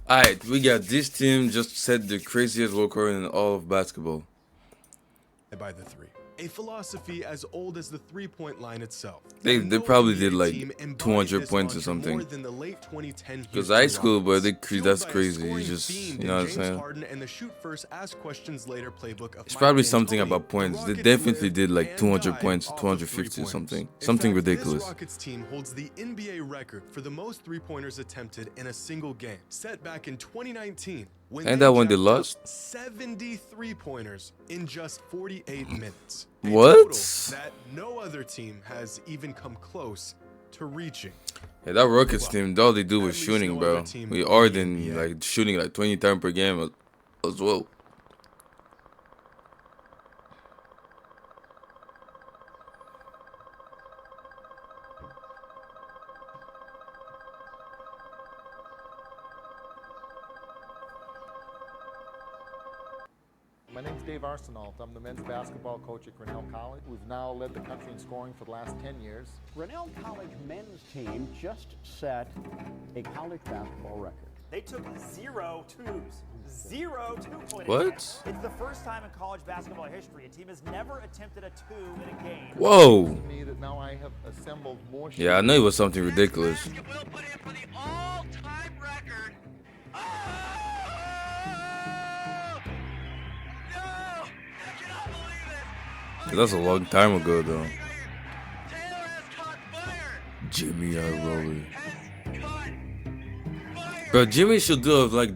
Alright, we got this team just set the craziest world record in all of basketball. By the three. A philosophy as old as the three-point line itself. They No probably NBA did like team embodied 200 this points or mantra more something. than the late 2010 Cause Houston high school, bro, Rockets. Fueled that's by a crazy. scoring You just, fiend you know what in I'm James saying? Harden and the shoot first, ask questions later playbook of It's Mike probably something D'Antoni, about the points. They Rockets definitely lived did like and 200 died points, off of 250 or three-pointers. something. In Something fact, ridiculous. This Rockets team holds the NBA record for the most three-pointers attempted in a single game, set back in 2019. When And they that one they jacked up lost? 73 pointers in just 48 minutes. A What? total that no other team has even come close to reaching. Yeah, that Rockets team, all they do At was least shooting, no bro. other team We in are the then NBA. like shooting like 20 times per game as well. My name's Dave Arsenault. I'm the men's basketball coach at Grinnell College. We've now led the country in scoring for the last 10 years. Grinnell College men's team just set a college basketball record. They took 0 twos. 0 2-point What? attempts. It's the first time in college basketball history a team has never attempted a two in a game. Whoa. To me that now I have assembled more Yeah, I know it was something ridiculous. Basket will put in for the all-time record. Oh! No! I cannot believe it. That's a long time ago, though. Taylor has caught fire. Jimmy Iroly. Caught fire. Bro, Jimmy should do a like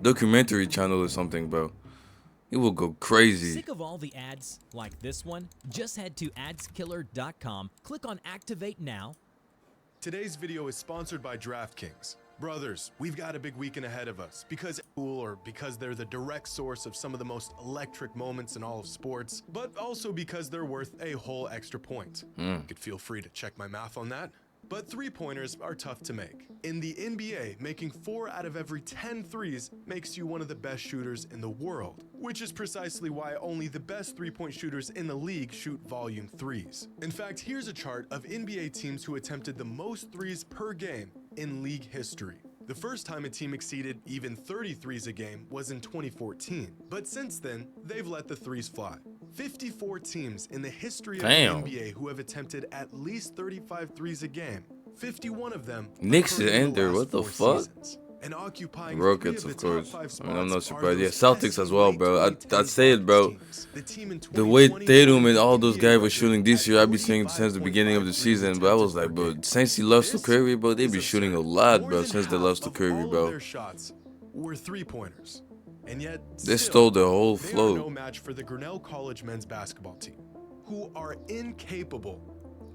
documentary channel or something, bro. He will go crazy. Sick of all the ads like this one? Just head to adskiller.com, click on Activate Now. Today's video is sponsored by DraftKings. Brothers, we've got a big weekend ahead of us because cool or because they're the direct source of some of the most electric moments in all of sports, but also because they're worth a whole extra point. You could feel free to check my math on that. But three-pointers are tough to make. In the NBA, making 4 out of every 10 threes makes you one of the best shooters in the world, which is precisely why only the best three-point shooters in the league shoot volume threes. In fact, here's a chart of NBA teams who attempted the most threes per game in league history. The first time a team exceeded even 30 threes a game was in 2014, but since then, they've let the threes fly. 54 teams in the history of Damn. the NBA who have attempted at least 35 threes a game. 51 of them Knicks occurred is in in there, last what the 4 fuck? seasons. And occupying Rockets, 3 of of the course. top 5 I mean, I'm not spots are surprised. Yeah, those Celtics pesky as well, late bro. I'd 2010 say it, bro. Rockets teams. The team in The way 2020 Tatum and all won those the guys NBA were shooting this year, I've been saying since the beginning of the 35.5 season, but I was like, bro, since he lost to This Curry, bro, they is be shooting a absurd. lot, More bro, than since they half lost to of Curry, all of bro. their shots were three-pointers. And yet, They still, stole the whole they are flow. no match for the Grinnell College men's basketball team, who are incapable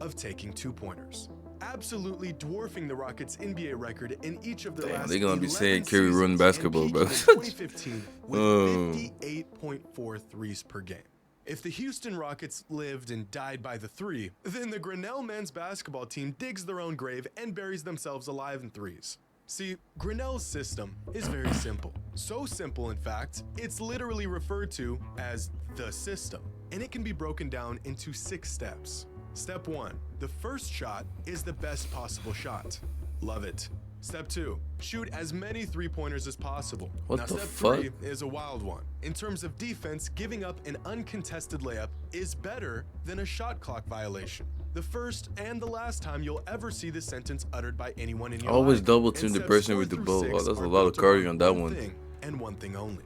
of taking two-pointers, absolutely dwarfing the Rockets' NBA record in each of their Damn, last they gonna be 11 saying Curry ruined seasons, and basketball, peaking bro. in 2015 with Oh. 58.4 threes per game. If the Houston Rockets lived and died by the three, then the Grinnell men's basketball team digs their own grave and buries themselves alive in threes. See, Grinnell's system is very simple. So simple, in fact, it's literally referred to as the system. And it can be broken down into 6 steps. Step 1, the first shot is the best possible shot. Love it. Step 2, shoot as many three-pointers as possible. What now, the step fuck? 3 is a wild one. In terms of defense, giving up an uncontested layup is better than a shot clock violation. The first and the last time you'll ever see this sentence uttered by anyone in your Always life. double And team the steps person 4 with the through ball. 6 Wow, that's a are lot of built around cardio on that one. thing and one thing only: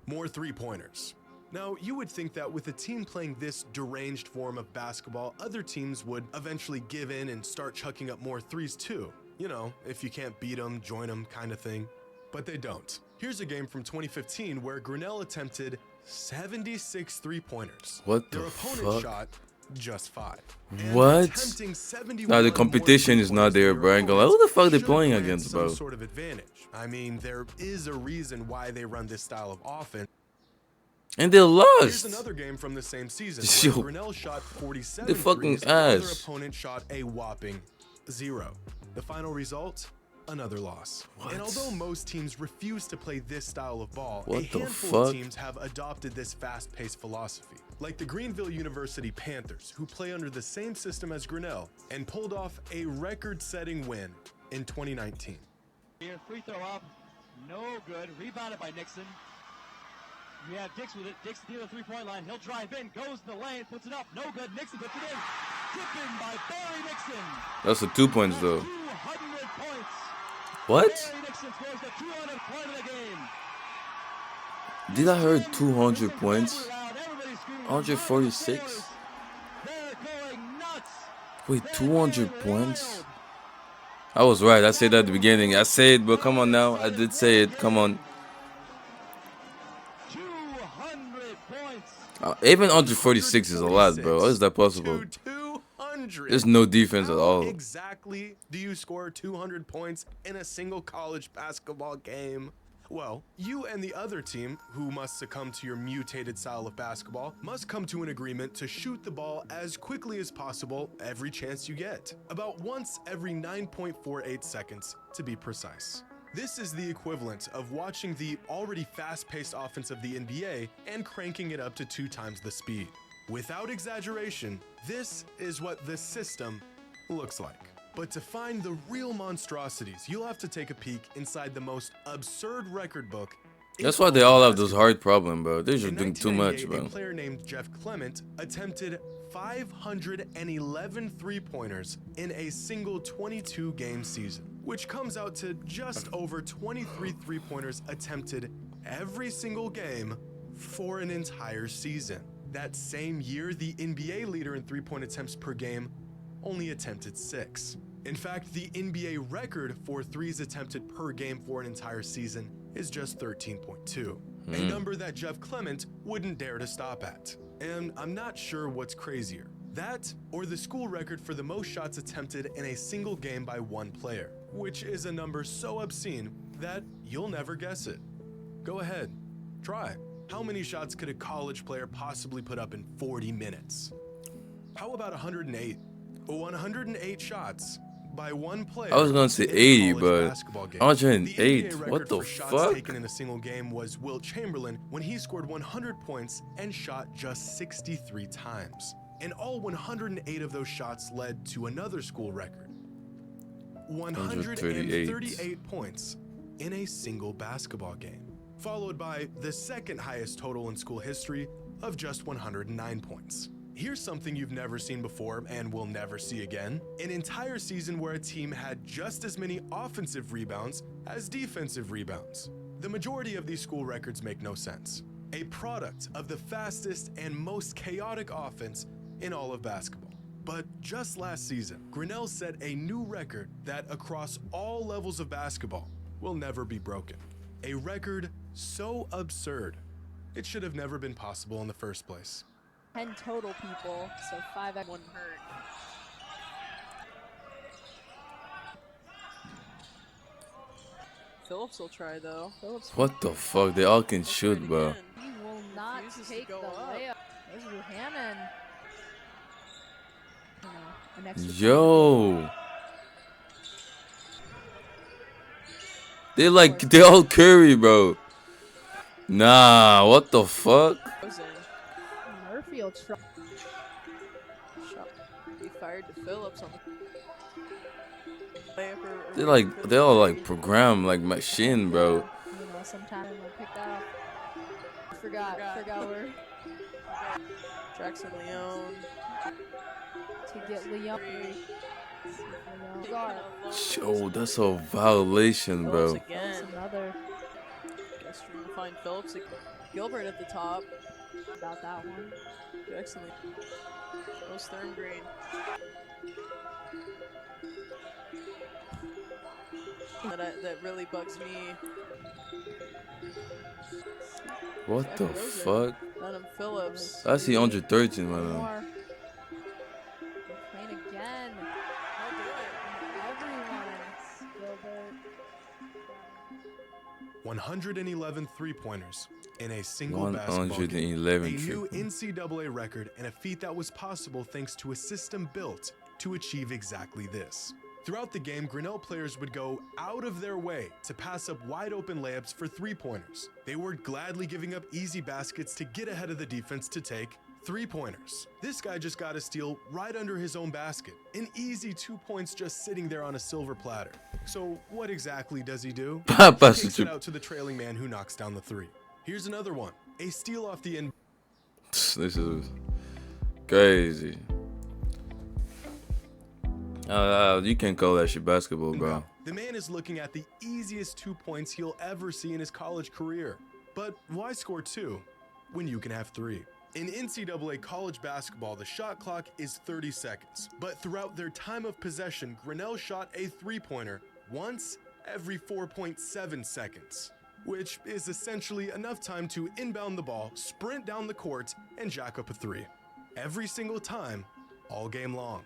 more three-pointers. Now, you would think that with a team playing this deranged form of basketball, other teams would eventually give in and start chucking up more threes too. You know, if you can't beat them, join them kind of thing. But they don't. Here's a game from 2015 where Grinnell attempted 76 three-pointers. What the Their opponent fuck? shot just 5. And What? attempting 71 Nah, the more competition is not three-pointers than there, their bro. I ain't gonna lie. Who the fuck they opponents playing should against, grant bro? some sort of advantage. I mean, there is a reason why they run this style of offense. And they Here's lost. another game from the same season Yo, where Grinnell shot 47 they fucking threes, while their ass. opponent shot a whopping 0. The final result? Another loss. And although most teams refuse to play this style of ball, What a the handful of fuck? teams have adopted this fast-paced philosophy, like the Greenville University Panthers, who play under the same system as Grinnell and pulled off a record-setting win in 2019. Here, free throw up. No good. Rebounded by Nixon. We have Dix with it. Dix near the three-point line. He'll drive in. Goes to the lane. Puts it up. No good. Nixon puts it in. Tipping by Barry Nixon. That's the 2 points though. 200 points. What? Barry Nixon scores the 200th point of the game. Did I hear 200 points? Everybody's screaming, 146? they're going nuts. Wait, 200 points? I was right. I said that at the beginning. I said, but come on now. I did say it. Come on. 200 points. Even 146 is a lot, bro. How is that possible? 200. There's no defense at How all. exactly do you score 200 points in a single college basketball game? Well, you and the other team, who must succumb to your mutated style of basketball, must come to an agreement to shoot the ball as quickly as possible every chance you get. About once every 9.48 seconds, to be precise. This is the equivalent of watching the already fast-paced offense of the NBA and cranking it up to 2 times the speed. Without exaggeration, this is what this system looks like. But to find the real monstrosities, you'll have to take a peek inside the most absurd record book. That's why they all have this heart problem, bro. They're just In doing too much, 1998, bro. A player named Jeff Clement attempted 511 three-pointers in a single 22-game season, which comes out to just over 23 three-pointers attempted every single game for an entire season. That same year, the NBA leader in three-point attempts per game only attempted 6. In fact, the NBA record for threes attempted per game for an entire season is just 13.2, a number that Jeff Clement wouldn't dare to stop at. And I'm not sure what's crazier, that or the school record for the most shots attempted in a single game by one player, which is a number so obscene that you'll never guess it. Go ahead, try. How many shots could a college player possibly put up in 40 minutes? How about 108? 108 shots by one player. I was gonna say in a 80, college but basketball game. 108. The NBA What record the for shots fuck? taken in a single game was Wilt Chamberlain when he scored 100 points and shot just 63 times. And all 108 of those shots led to another school record. 138 points in a single basketball game, followed by the second highest total in school history of just 109 points. Here's something you've never seen before and will never see again. An entire season where a team had just as many offensive rebounds as defensive rebounds. The majority of these school records make no sense. A product of the fastest and most chaotic offense in all of basketball. But just last season, Grinnell set a new record that across all levels of basketball will never be broken. A record so absurd, it should have never been possible in the first place. 10 total people, so 5 wouldn't hurt. Phillips will try though. Phillips What the fuck? They all can shoot, bro. he will not Refuses to take the go up. layup. There's Buchanan. You know, an extra Yo. They all Curry, bro. Nah, what the fuck? Goes in. Murphy will try. Shot. He fired to Phillips on the layup or They all like programmed like machine, bro. You know, sometime we'll pick that up. Forgot where Jackson Leone. to get Leon. Yo, that's a violation, Phillips bro. again. That's another Guess trying to find Phillips. Gilbert at the top. about that one. Jackson Leone. Goes Thurn Green. That really bugs me. What the fuck? Adam Phillips. I see 113, man. More. Playing again. Everyone. Gilbert. 111 three-pointers in a single basketball game. 111 A new three-pointers. NCAA record and a feat that was possible thanks to a system built to achieve exactly this. Throughout the game, Grinnell players would go out of their way to pass up wide-open layups for three-pointers. They were gladly giving up easy baskets to get ahead of the defense to take 3-pointers. This guy just got a steal right under his own basket. An easy 2 points just sitting there on a silver platter. So what exactly does he do? He kicks it out to the trailing man who knocks down the 3. Here's another one. A steal off the end. This is crazy. You can't call that shit basketball, bro. The man is looking at the easiest 2 points he'll ever see in his college career. But why score 2 when you can have 3? In NCAA college basketball, the shot clock is 30 seconds. But throughout their time of possession, Grinnell shot a 3-pointer once every 4.7 seconds, which is essentially enough time to inbound the ball, sprint down the court, and jack up a 3. Every single time, all game long.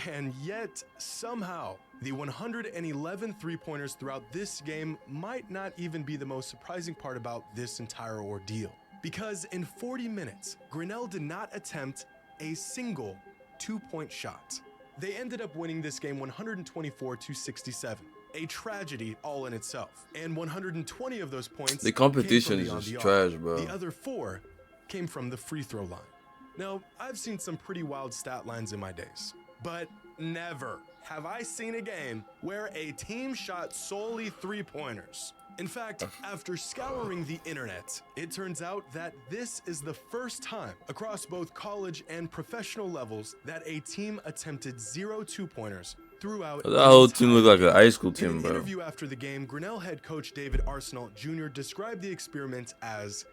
And yet, somehow, the 111 3-pointers throughout this game might not even be the most surprising part about this entire ordeal. Because in 40 minutes, Grinnell did not attempt a single 2-point shot. They ended up winning this game 124-67. A tragedy all in itself. And 120 of those points The competition came is from the just on the trash, arc. bro. The other 4 came from the free throw line. Now, I've seen some pretty wild stat lines in my days, but never have I seen a game where a team shot solely 3-pointers. In fact, after scouring the internet, it turns out that this is the first time across both college and professional levels that a team attempted 0 2-pointers throughout. That whole team looked like a high school team, In an bro. interview after the game, Grinnell head coach David Arsenault Jr. described the experiment as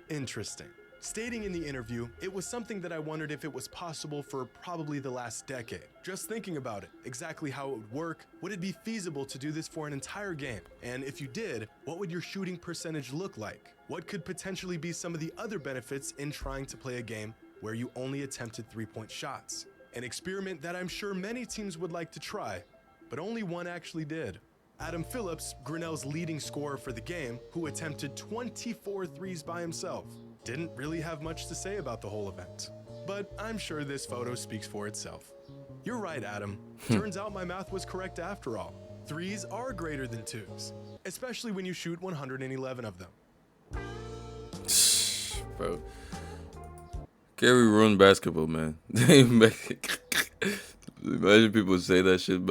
interesting, stating in the interview, "It was something that I wondered if it was possible for probably the last decade. Just thinking about it, exactly how it would work. Would it be feasible to do this for an entire game? And if you did, what would your shooting percentage look like? What could potentially be some of the other benefits in trying to play a game where you only attempted 3-point shots? An experiment that I'm sure many teams would like to try, but only one actually did." Adam Phillips, Grinnell's leading scorer for the game, who attempted 24 threes by himself, didn't really have much to say about the whole event. But I'm sure this photo speaks for itself. You're right, Adam. Turns out my math was correct after all. 3s are greater than 2s, especially when you shoot 111 of them. Bro. Gary ruined basketball, man. Imagine people say that shit, bro.